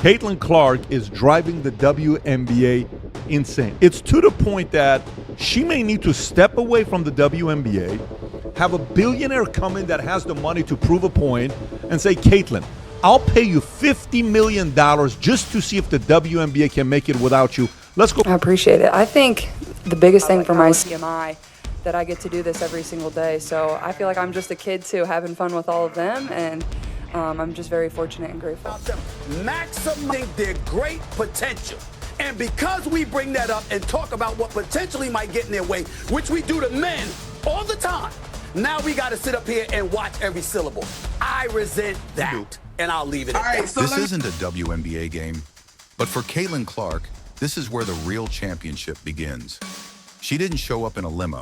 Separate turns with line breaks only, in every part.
Caitlin Clark is driving the WNBA insane. It's to the point that she may need to step away from the WNBA, have a billionaire come in that has the money to prove a point, and say, Caitlin, I'll pay you $50 million just to see if the WNBA can make it without you. Let's go.
I appreciate it. I think the biggest thing for my CMI that I get to do this every single day. So I feel like I'm just a kid too, having fun with all of them, and I'm just very fortunate and grateful.
Maximizing their great potential. And because we bring that up and talk about what potentially might get in their way, which we do to men all the time, now we got to sit up here and watch every syllable. I resent that, and I'll leave it at that.
This isn't a WNBA game, but for Caitlin Clark, this is where the real championship begins. She didn't show up in a limo.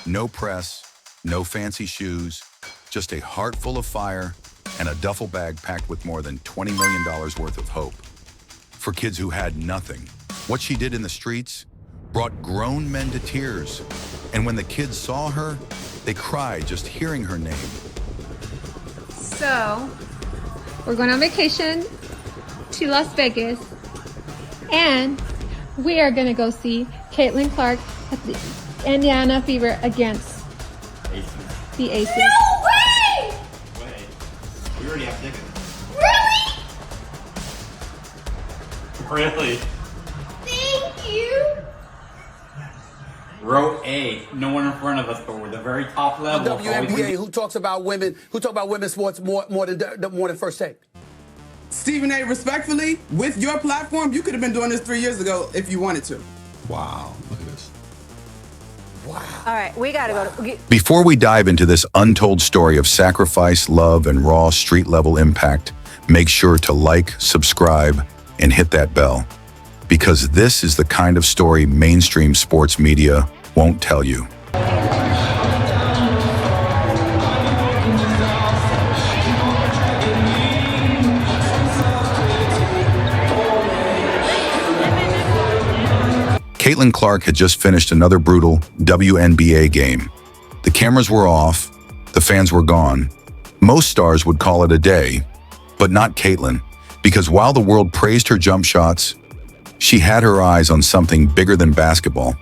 No press, no fancy shoes, just a heart full of fire and a duffel bag packed with more than $20 million worth of hope. For kids who had nothing, what she did in the streets brought grown men to tears. And when the kids saw her, they cried just hearing her name.
So, we're going on vacation to Las Vegas, and we are going to go see Caitlin Clark at the Indiana Fever against the Aces.
No way!
Wait, we already have tickets.
Really?
Really?
Thank you.
Row A, no one in front of us, but we're the very top level.
WNBA, who talks about women's sports more than First Take?
Stephen A., respectfully, with your platform, you could have been doing this 3 years ago if you wanted to.
Wow, look at this.
Wow.
All right, we got to go.
Before we dive into this untold story of sacrifice, love, and raw street-level impact, make sure to like, subscribe, and hit that bell. Because this is the kind of story mainstream sports media won't tell you. Caitlin Clark had just finished another brutal WNBA game. The cameras were off, the fans were gone. Most stars would call it a day, but not Caitlin, because while the world praised her jump shots, she had her eyes on something bigger than basketball.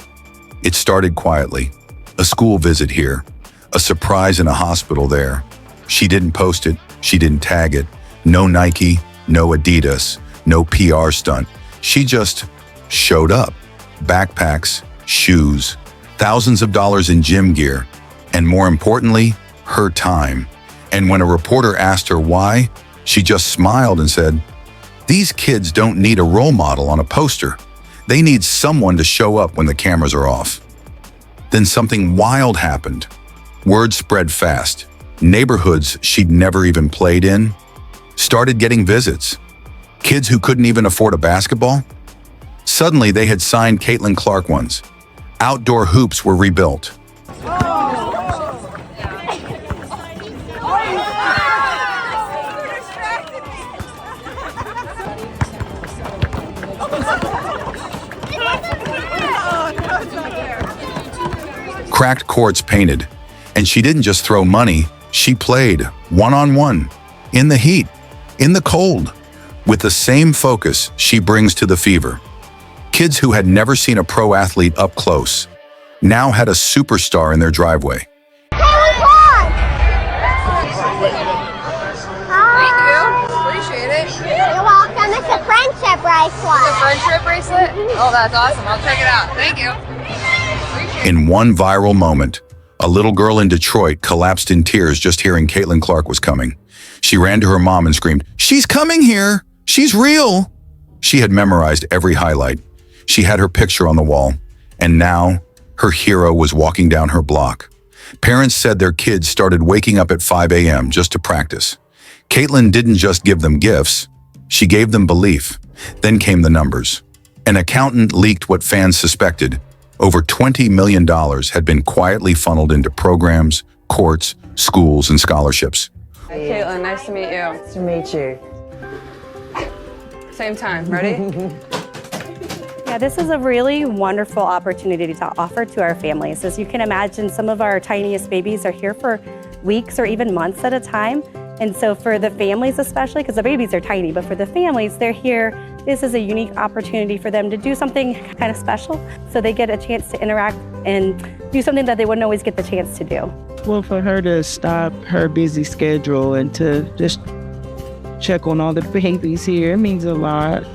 It started quietly. A school visit here, a surprise in a hospital there. She didn't post it, she didn't tag it. No Nike, no Adidas, no PR stunt. She just showed up. Backpacks, shoes, thousands of dollars in gym gear, and more importantly, her time. And when a reporter asked her why, she just smiled and said, "These kids don't need a role model on a poster. They need someone to show up when the cameras are off." Then something wild happened. Word spread fast. Neighborhoods she'd never even played in started getting visits. Kids who couldn't even afford a basketball? Suddenly, they had signed Caitlin Clark ones. Outdoor hoops were rebuilt. Cracked courts painted. And she didn't just throw money, she played one-on-one, in the heat, in the cold, with the same focus she brings to the Fever. Kids who had never seen a pro athlete up close now had a superstar in their driveway.
Thank you. Appreciate it.
You're welcome. It's a friendship bracelet.
A friendship bracelet? Oh, that's awesome. I'll check it out. Thank you.
In one viral moment, a little girl in Detroit collapsed in tears just hearing Caitlin Clark was coming. She ran to her mom and screamed, "She's coming here! She's real!" She had memorized every highlight. She had her picture on the wall, and now her hero was walking down her block. Parents said their kids started waking up at 5 a.m. just to practice. Caitlin didn't just give them gifts, she gave them belief. Then came the numbers. An accountant leaked what fans suspected. Over $20 million had been quietly funneled into programs, courts, schools, and scholarships.
Hey, Caitlin, nice to meet you.
Nice to meet you.
Same time, ready?
Yeah, this is a really wonderful opportunity to offer to our families. As you can imagine, some of our tiniest babies are here for weeks or even months at a time. And so for the families especially, because the babies are tiny, but for the families, they're here. This is a unique opportunity for them to do something kind of special. So they get a chance to interact and do something that they wouldn't always get the chance to do.
Well, for her to stop her busy schedule and to just check on all the babies here, it means a lot.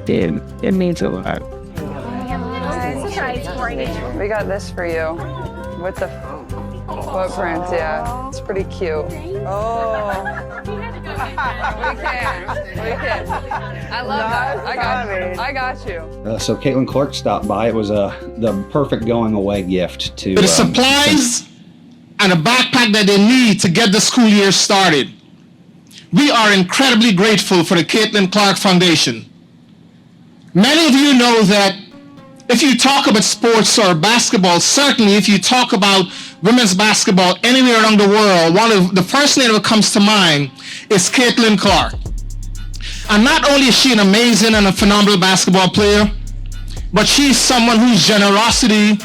It means a lot.
We got this for you with the footprints. Yeah, it's pretty cute. Oh, we can. I love that. I got you.
So Caitlin Clark stopped by. It was the perfect going away gift to
the supplies and a backpack that they need to get the school year started. We are incredibly grateful for the Caitlin Clark Foundation. Many of you know that if you talk about sports or basketball, certainly if you talk about women's basketball anywhere around the world, one of the first name that comes to mind is Caitlin Clark. And not only is she an amazing and a phenomenal basketball player, but she's someone whose generosity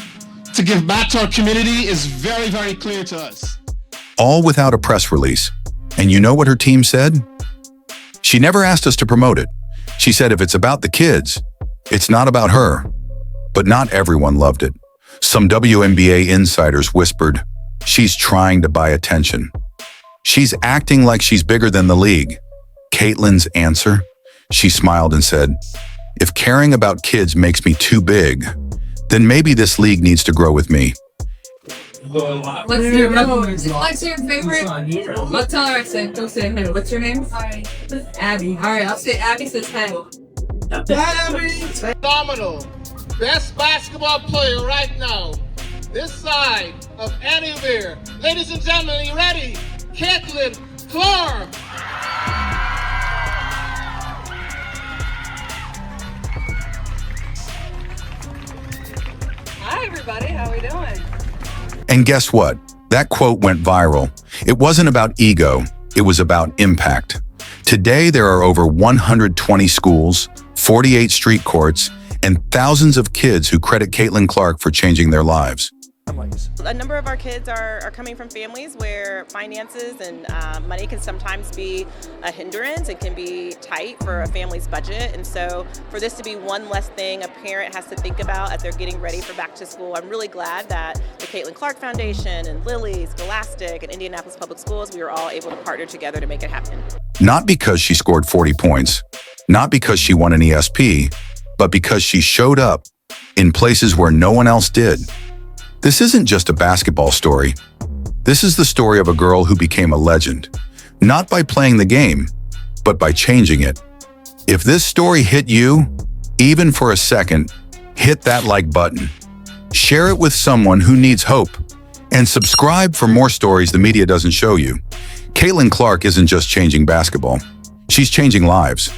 to give back to our community is very, very clear to us.
All without a press release. And you know what her team said? She never asked us to promote it. She said if it's about the kids, it's not about her. But not everyone loved it. Some WNBA insiders whispered, she's trying to buy attention. She's acting like she's bigger than the league. Caitlin's answer? She smiled and said, if caring about kids makes me too big, then maybe this league needs to grow with me.
What's your favorite? Let's tell her I said, go say hey. What's your name? Abby. All right, I'll say Abby says hey.
Abby! Phenomenal. Best basketball player right now. This side of anywhere. Ladies and gentlemen, are you ready? Caitlin Clark!
Hi, everybody. How we doing?
And guess what? That quote went viral. It wasn't about ego, it was about impact. Today, there are over 120 schools, 48 street courts, and thousands of kids who credit Caitlin Clark for changing their lives.
A number of our kids are coming from families where finances and money can sometimes be a hindrance and can be tight for a family's budget. And so for this to be one less thing a parent has to think about as they're getting ready for back to school, I'm really glad that the Caitlin Clark Foundation and Lilly, Scholastic, and Indianapolis Public Schools, we were all able to partner together to make it happen.
Not because she scored 40 points, not because she won an ESP, but because she showed up in places where no one else did. This isn't just a basketball story. This is the story of a girl who became a legend, not by playing the game, but by changing it. If this story hit you, even for a second, hit that like button. Share it with someone who needs hope, and subscribe for more stories the media doesn't show you. Caitlin Clark isn't just changing basketball. She's changing lives.